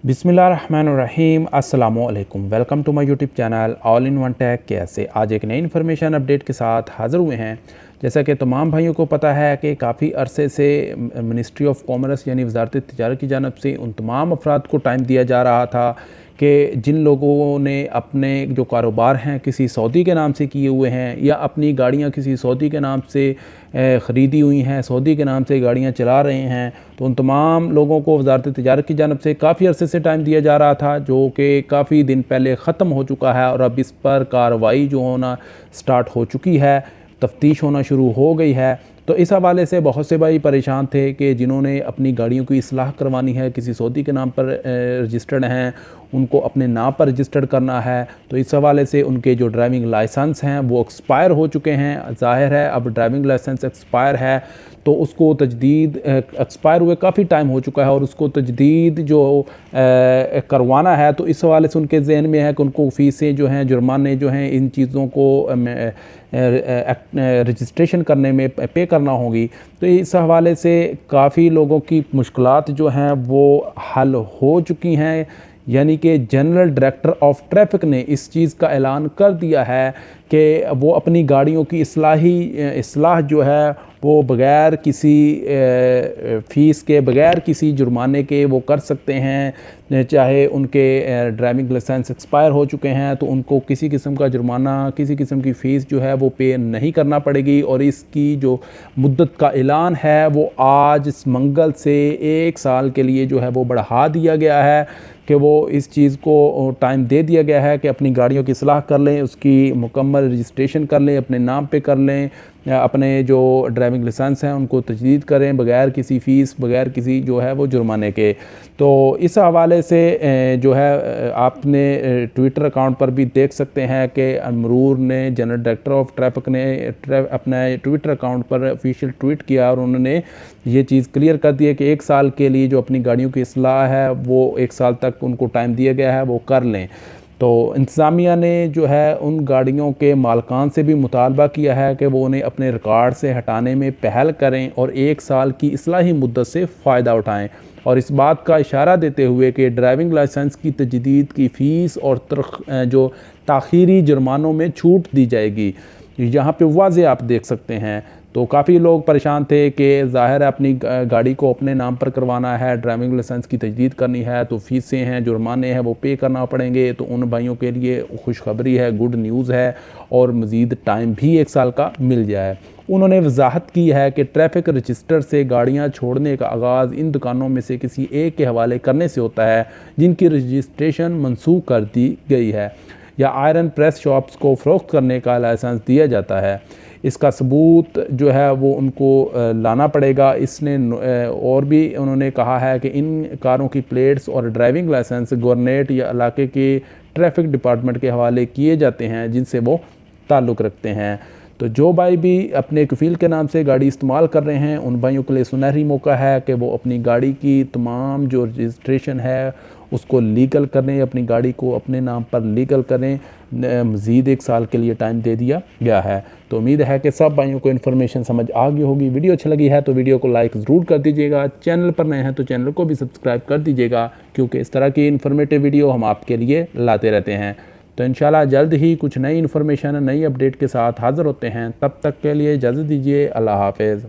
बिस्मिल्लाहिर्रहमानिर्रहीम अस्सलामुअलैकुम। Welcome to my YouTube channel all in one tech. कैसे आज एक नई इन्फॉर्मेशन अपडेट के साथ हाज़िर हुए हैं। जैसा कि तमाम भाइयों को पता है कि काफ़ी अरसे से मिनिस्ट्री ऑफ कॉमर्स यानी वज़ारत तिजारत की जानब से उन तमाम अफराद को टाइम दिया जा रहा था कि जिन लोगों ने अपने जो कारोबार हैं किसी सऊदी के नाम से किए हुए हैं या अपनी गाड़ियां किसी सऊदी के नाम से ख़रीदी हुई हैं, सऊदी के नाम से गाड़ियां चला रहे हैं, तो उन तमाम लोगों को वज़ारत तिजारत की जानब से काफ़ी अरसे से टाइम दिया जा रहा था, जो कि काफ़ी दिन पहले ख़त्म हो चुका है और अब इस पर कार्रवाई जो होना स्टार्ट हो चुकी है, तफ्तीश होना शुरू हो गई है। तो इस हवाले से बहुत से भाई परेशान थे कि जिन्होंने अपनी गाड़ियों की इस्लाह करवानी है, किसी सऊदी के नाम पर रजिस्टर्ड हैं, उनको अपने नाम पर रजिस्टर्ड करना है, तो इस हवाले से उनके जो ड्राइविंग लाइसेंस हैं वो एक्सपायर हो चुके हैं। ज़ाहिर है अब ड्राइविंग लाइसेंस एक्सपायर है तो उसको तजदीद एक्सपायर हुए काफ़ी टाइम हो चुका है और उसको तजदीद जो करवाना है, तो इस हवाले से उनके जहन में है कि उनको फ़ीसें जो हैं, जुर्माने जो हैं, इन चीज़ों को रजिस्ट्रेशन करने में पे करना होगी। तो इस हवाले से काफ़ी लोगों की मुश्किलात जो हैं वो हल हो चुकी हैं, यानी कि जनरल डायरेक्टर ऑफ ट्रैफिक ने इस चीज़ का ऐलान कर दिया है कि वो अपनी गाड़ियों की इस्लाह जो है वो बग़ैर किसी फ़ीस के, बग़ैर किसी जुर्माने के वो कर सकते हैं। चाहे उनके ड्राइविंग लाइसेंस एक्सपायर हो चुके हैं तो उनको किसी किस्म का जुर्माना, किसी किस्म की फ़ीस जो है वो पे नहीं करना पड़ेगी। और इसकी जो मुद्दत का ऐलान है वो आज इस मंगल से 1 साल के लिए जो है वो बढ़ा दिया गया है कि वो इस चीज़ को टाइम दे दिया गया है कि अपनी गाड़ियों की इस्लाह कर लें, उसकी मुकम्मल रजिस्ट्रेशन कर लें, अपने नाम पे कर लें, अपने जो ड्राइविंग लाइसेंस हैं उनको तजदीद करें बग़ैर किसी फ़ीस, बग़ैर किसी जो है वो जुर्माने के। तो इस हवाले से जो है आपने ट्विटर अकाउंट पर भी देख सकते हैं कि मरूर ने, जनरल डायरेक्टर ऑफ ट्रैफिक ने अपने ट्विटर अकाउंट पर ऑफिशियल ट्वीट किया और उन्होंने ये चीज़ क्लियर कर दी है कि 1 साल के लिए जो अपनी गाड़ियों की इस्लाह है वो 1 साल तक उनको टाइम दिया गया है, वो कर लें। तो इंतज़ामिया ने जो है उन गाड़ियों के मालकान से भी मुतालबा किया है कि वो उन्हें अपने रिकॉर्ड से हटाने में पहल करें और 1 साल की इस्लाही मुद्दत से फ़ायदा उठाएं। और इस बात का इशारा देते हुए कि ड्राइविंग लाइसेंस की तजदीद की फ़ीस और जो ताख़ीरी जुर्मानों में छूट दी जाएगी। यहाँ पे वाज़े आप देख सकते हैं। तो काफ़ी लोग परेशान थे कि ज़ाहिर है अपनी गाड़ी को अपने नाम पर करवाना है, ड्राइविंग लाइसेंस की तजदीद करनी है तो फ़ीसें हैं, जुर्माने हैं, वो पे करना पड़ेंगे। तो उन भाइयों के लिए खुशखबरी है, गुड न्यूज़ है और मज़ीद टाइम भी 1 साल का मिल जाए। उन्होंने वजाहत की है कि ट्रैफिक रजिस्टर से गाड़ियां छोड़ने का आगाज़ इन दुकानों में से किसी एक के हवाले करने से होता है जिनकी रजिस्ट्रेशन मनसूख कर दी गई है या आयरन प्रेस शॉप्स को फ़रोख्त करने का लाइसेंस दिया जाता है। इसका सबूत जो है वो उनको लाना पड़ेगा। इसने और भी उन्होंने कहा है कि इन कारों की प्लेट्स और ड्राइविंग लाइसेंस गवर्नमेंट या इलाके के ट्रैफिक डिपार्टमेंट के हवाले किए जाते हैं जिनसे वो ताल्लुक़ रखते हैं। तो जो भाई भी अपने कफ़ील के नाम से गाड़ी इस्तेमाल कर रहे हैं उन भाइयों के लिए सुनहरी मौका है कि वो अपनी गाड़ी की तमाम जो रजिस्ट्रेशन है उसको लीगल करें, अपनी गाड़ी को अपने नाम पर लीगल करें। मज़ीद 1 साल के लिए टाइम दे दिया गया है। तो उम्मीद है कि सब भाइयों को इन्फॉर्मेशन समझ आ गई होगी। वीडियो अच्छी लगी है तो वीडियो को लाइक ज़रूर कर दीजिएगा। चैनल पर नए हैं तो चैनल को भी सब्सक्राइब कर दीजिएगा, क्योंकि इस तरह की इन्फॉर्मेटिव वीडियो हम आपके लिए लाते रहते हैं। तो इंशाल्लाह जल्द ही कुछ नई इन्फॉर्मेशन, नई अपडेट के साथ हाज़िर होते हैं। तब तक के लिए इजाज़त दीजिए। अल्लाह हाफ़िज़।